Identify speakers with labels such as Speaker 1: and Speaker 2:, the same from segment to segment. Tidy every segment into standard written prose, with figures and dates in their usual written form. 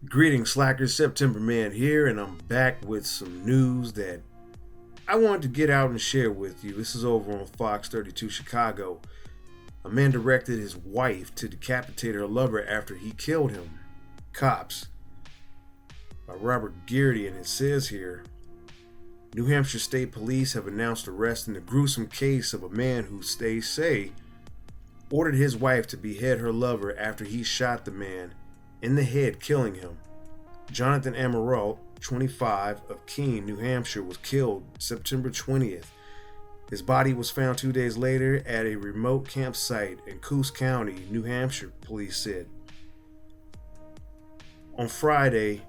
Speaker 1: Greetings, Slackers. September Man here, and I'm back with some news that I wanted to get out and share with you. This is over on Fox 32 Chicago. A man directed his wife to decapitate her lover after he killed him. Cops. By Robert Gearty, and it says here, New Hampshire State Police have announced arrest in the gruesome case of a man who, they say, ordered his wife to behead her lover after he shot the man in the head, killing him. Jonathan Amaral, 25, of Keene, New Hampshire, was killed September 20th. His body was found 2 days later at a remote campsite in Coos County, New Hampshire, police said. On Friday,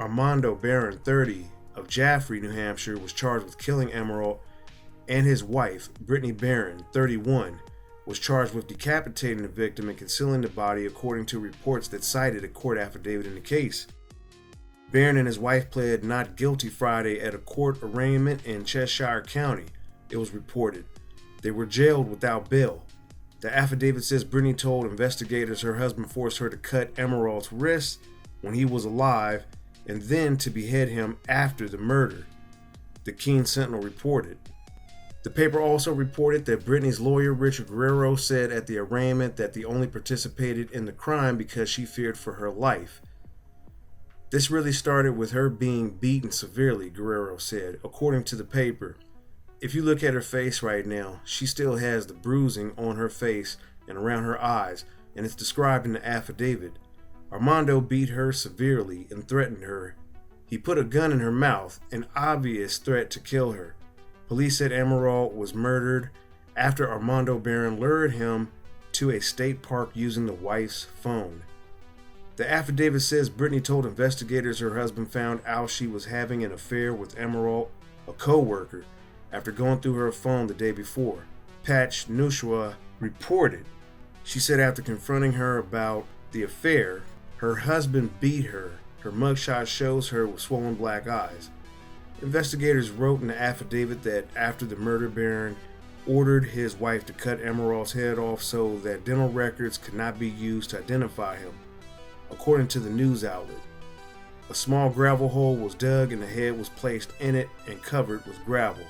Speaker 1: Armando Barron, 30, of Jaffrey, New Hampshire, was charged with killing Amaral, and his wife, Brittany Barron, 31, was charged with decapitating the victim and concealing the body, according to reports that cited a court affidavit in the case. Barron and his wife pled not guilty Friday at a court arraignment in Cheshire County, it was reported. They were jailed without bail. The affidavit says Brittany told investigators her husband forced her to cut Amaral's wrists when he was alive and then to behead him after the murder, the Keene Sentinel reported. The paper also reported that Brittany's lawyer, Richard Guerrero, said at the arraignment that they only participated in the crime because she feared for her life. This really started with her being beaten severely, Guerrero said, according to the paper. If you look at her face right now, she still has the bruising on her face and around her eyes, and it's described in the affidavit. Armando beat her severely and threatened her. He put a gun in her mouth, an obvious threat to kill her. Police said Amaral was murdered after Armando Barron lured him to a state park using the wife's phone. The affidavit says Brittany told investigators her husband found out she was having an affair with Amaral, a co-worker, after going through her phone the day before. Patch Nushwa reported. She said after confronting her about the affair, her husband beat her. Her mugshot shows her with swollen black eyes. Investigators wrote in the affidavit that after the murder, Barron ordered his wife to cut Amaral's head off so that dental records could not be used to identify him, according to the news outlet. A small gravel hole was dug and the head was placed in it and covered with gravel.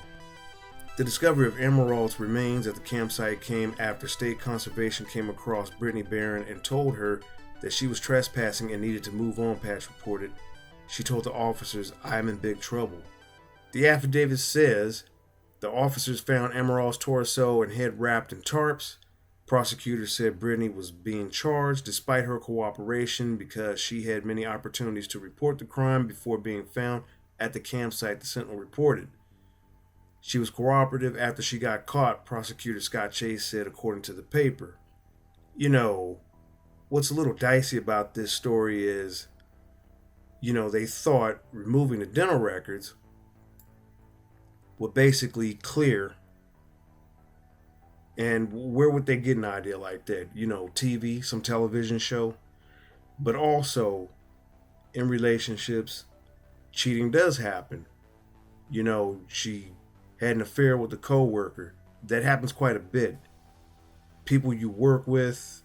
Speaker 1: The discovery of Amaral's remains at the campsite came after state conservation came across Brittany Barron and told her that she was trespassing and needed to move on, Patch reported. She told the officers, "I am in big trouble." The affidavit says the officers found Amaral's torso and head wrapped in tarps. Prosecutors said Brittany was being charged despite her cooperation because she had many opportunities to report the crime before being found at the campsite, the Sentinel reported. She was cooperative after she got caught, prosecutor Scott Chase said, according to the paper. You know, what's a little dicey about this story is, they thought removing the dental records would basically clear. And where would they get an idea like that? TV, some television show. But also, in relationships, cheating does happen. She had an affair with a co-worker. That happens quite a bit. People you work with,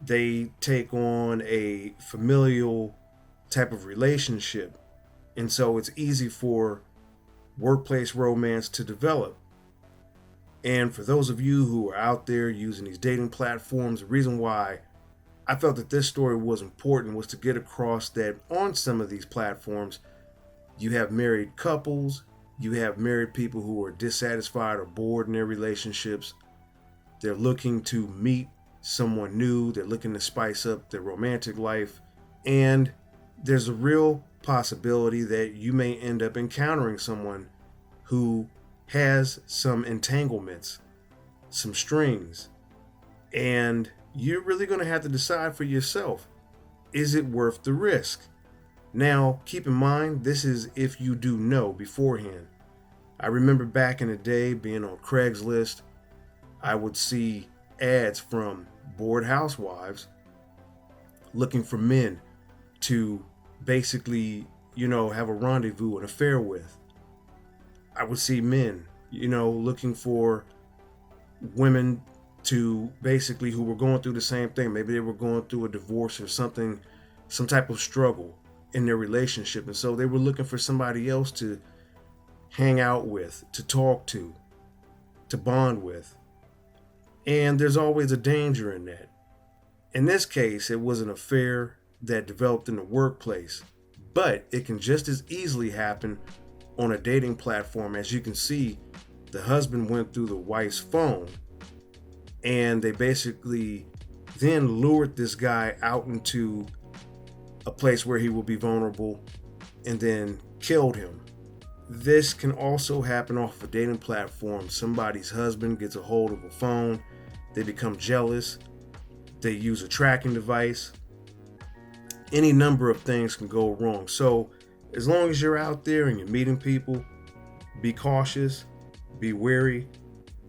Speaker 1: they take on a familial type of relationship. And so it's easy for workplace romance to develop. And for those of you who are out there using these dating platforms, the reason why I felt that this story was important was to get across that on some of these platforms, you have married couples, you have married people who are dissatisfied or bored in their relationships. They're looking to meet someone new, they're looking to spice up their romantic life, and there's a real possibility that you may end up encountering someone who has some entanglements, some strings, and you're really going to have to decide for yourself, is it worth the risk? Now, keep in mind, this is if you do know beforehand. I remember back in the day being on Craigslist, I would see ads from bored housewives looking for men to basically, have a rendezvous, an affair with. I would see men, looking for women to basically who were going through the same thing. Maybe they were going through a divorce or something some type of struggle in their relationship. And so they were looking for somebody else to hang out with, to talk to bond with. And there's always a danger in that. In this case, it was an affair that developed in the workplace, but it can just as easily happen on a dating platform. As you can see, the husband went through the wife's phone, and they basically then lured this guy out into a place where he will be vulnerable and then killed him. This can also happen off a dating platform. Somebody's husband gets a hold of a phone, they become jealous, they use a tracking device. Any number of things can go wrong. So as long as you're out there and you're meeting people, be cautious, be wary,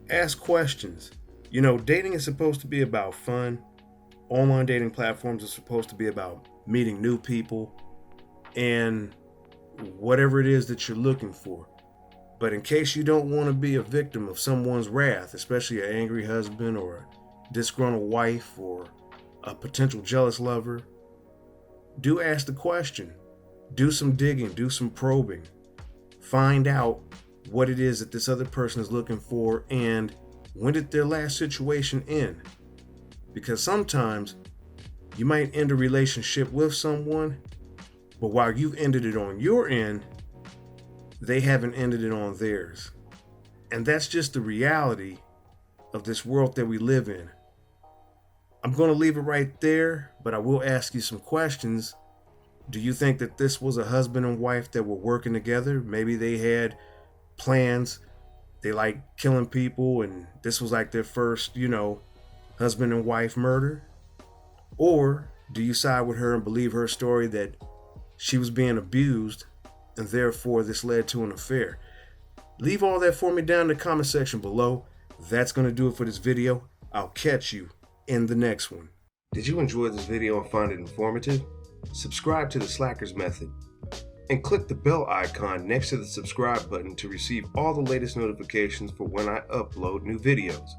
Speaker 1: ask questions. You know, dating is supposed to be about fun. Online dating platforms are supposed to be about meeting new people and whatever it is that you're looking for. But in case you don't want to be a victim of someone's wrath, especially an angry husband or a disgruntled wife or a potential jealous lover, do ask the question. Do some digging, do some probing. Find out what it is that this other person is looking for and when did their last situation end? Because sometimes you might end a relationship with someone, but while you've ended it on your end, they haven't ended it on theirs. And that's just the reality of this world that we live in. I'm going to leave it right there, but I will ask you some questions. Do you think that this was a husband and wife that were working together? Maybe they had plans. They like killing people, and this was like their first, husband and wife murder? Or do you side with her and believe her story that she was being abused and therefore this led to an affair? Leave all that for me down in the comment section below. That's going to do it for this video. I'll catch you in the next one. Did you enjoy this video and find it informative? Subscribe to the Slackers Method and click the bell icon next to the subscribe button to receive all the latest notifications for when I upload new videos.